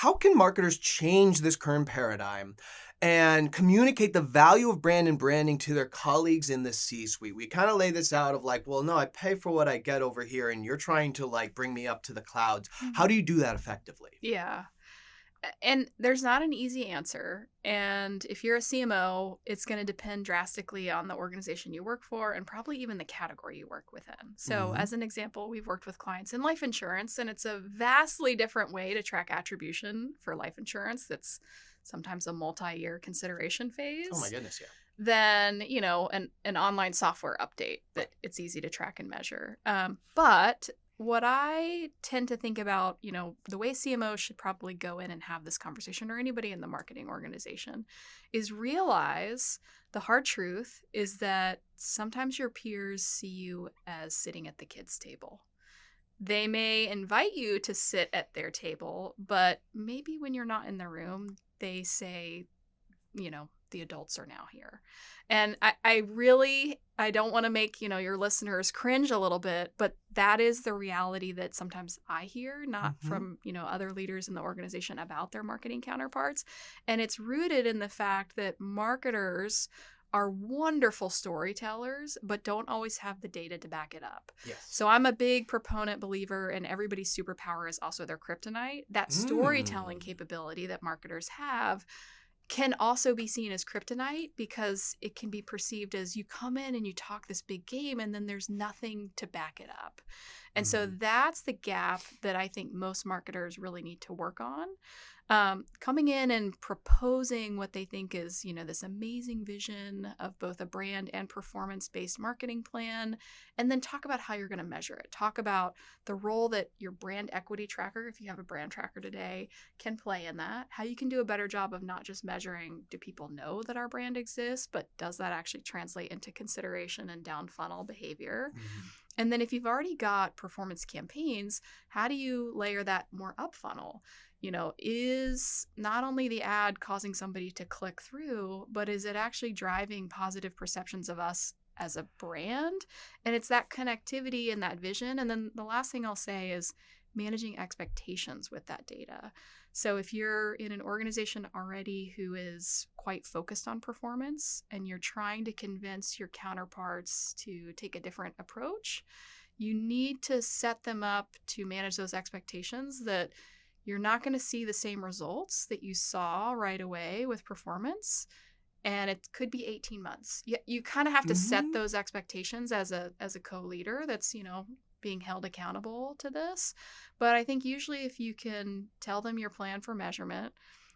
how can marketers change this current paradigm and communicate the value of brand and branding to their colleagues in the C-suite? We kind of lay this out of like, well, no, I pay for what I get over here, and you're trying to like bring me up to the clouds. How Mhm. do you do that effectively? Yeah. And there's not an easy answer. And if you're a CMO, it's going to depend drastically on the organization you work for and probably even the category you work within. So, Hmm. as an example, we've worked with clients in life insurance, and it's a vastly different way to track attribution for life insurance. That's sometimes a multi-year consideration Oh my phase goodness, yeah. than an online software update Right. that it's easy to track and measure. But what I tend to think about, the way CMOs should probably go in and have this conversation, or anybody in the marketing organization, is realize the hard truth is that sometimes your peers see you as sitting at the kids' table. They may invite you to sit at their table, but maybe when you're not in the room, they say, the adults are now here. And I don't want to make, your listeners cringe a little bit, but that is the reality that sometimes I hear, not Hmm. from, other leaders in the organization about their marketing counterparts. And it's rooted in the fact that marketers are wonderful storytellers, but don't always have the data to back it up. Yes. So I'm a big proponent believer, and everybody's superpower is also their kryptonite. That storytelling Mm. capability that marketers have can also be seen as kryptonite because it can be perceived as you come in and you talk this big game and then there's nothing to back it up. And so Mm. that's the gap that I think most marketers really need to work on. Coming in and proposing what they think is, this amazing vision of both a brand and performance-based marketing plan, and then talk about how you're going to measure it. Talk about the role that your brand equity tracker, if you have a brand tracker today, can play in that. How you can do a better job of not just measuring, do people know that our brand exists, but does that actually translate into consideration and down funnel behavior? Mm. And then if you've already got performance campaigns, how do you layer that more up funnel? Is not only the ad causing somebody to click through, but is it actually driving positive perceptions of us as a brand? And it's that connectivity and that vision. And then the last thing I'll say is managing expectations with that data. So if you're in an organization already who is quite focused on performance and you're trying to convince your counterparts to take a different approach, you need to set them up to manage those expectations that you're not going to see the same results that you saw right away with performance, and it could be 18 months. You kind of have to set Hmm. those expectations as a co-leader that's, being held accountable to this. But I think usually if you can tell them your plan for measurement,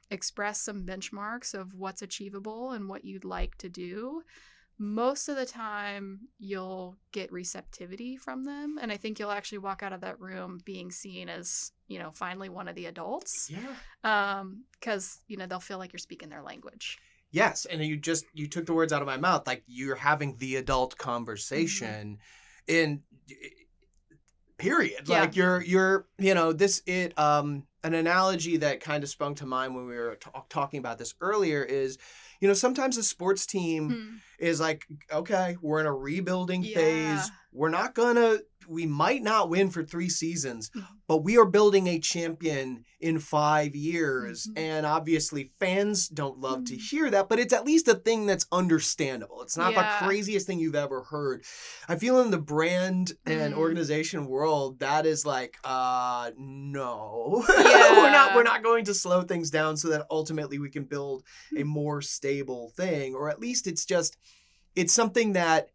express some benchmarks of what's achievable and what you'd like to do, most of the time you'll get receptivity from them, and I think you'll actually walk out of that room being seen as, finally one of the adults, Yeah. because they'll feel like you're speaking their language. Yes, and you took the words out of my mouth. Like you're having the adult Mm-hmm. conversation, in period. Yeah. Like you're this it an analogy that kind of sprung to mind when we were talking about this earlier is, sometimes a sports team Hmm. is like, okay, we're in a rebuilding Yeah. phase. We might not win for 3 seasons, Mm-hmm. but we are building a champion in 5 years. Mm-hmm. And obviously fans don't love to Hmm. hear that, but it's at least a thing that's understandable. It's not the Yeah. craziest thing you've ever heard. I feel in the brand and Mm. organization world, that is like, no. We're Yeah. not going to slow things down so that ultimately we can build a more stable thing, or at least it's something that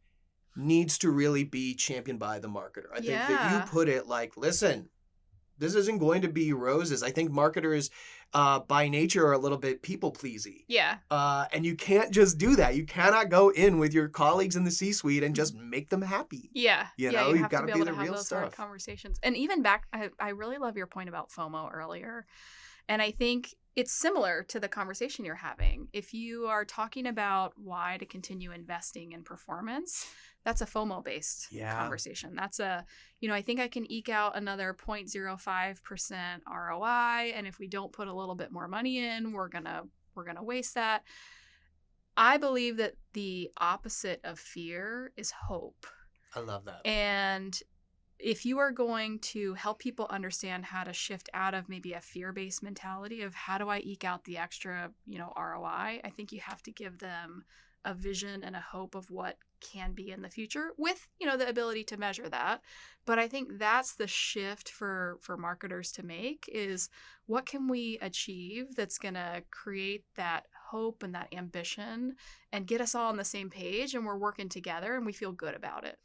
needs to really be championed by the marketer. I think that you Yeah. put it like, listen, this isn't going to be roses. I think marketers, by nature, are a little bit people pleasy. Yeah. And you can't just do that. You cannot go in with your colleagues in the C-suite and just make them happy. Yeah. Yeah. You You've have got to to be be able to the have real those hard stuff. conversations. And even back, I really love your point about FOMO earlier. And I think it's similar to the conversation you're having. If you are talking about why to continue investing in performance, that's a FOMO based Yeah. conversation. That's I think I can eke out another 0.05% ROI. And if we don't put a little bit more money in, we're going to waste that. I believe that the opposite of fear is hope. I love that. And if you are going to help people understand how to shift out of maybe a fear-based mentality of how do I eke out the extra, ROI, I think you have to give them a vision and a hope of what can be in the future with, the ability to measure that. But I think that's the shift for marketers to make is what can we achieve that's going to create that hope and that ambition and get us all on the same page and we're working together and we feel good about it.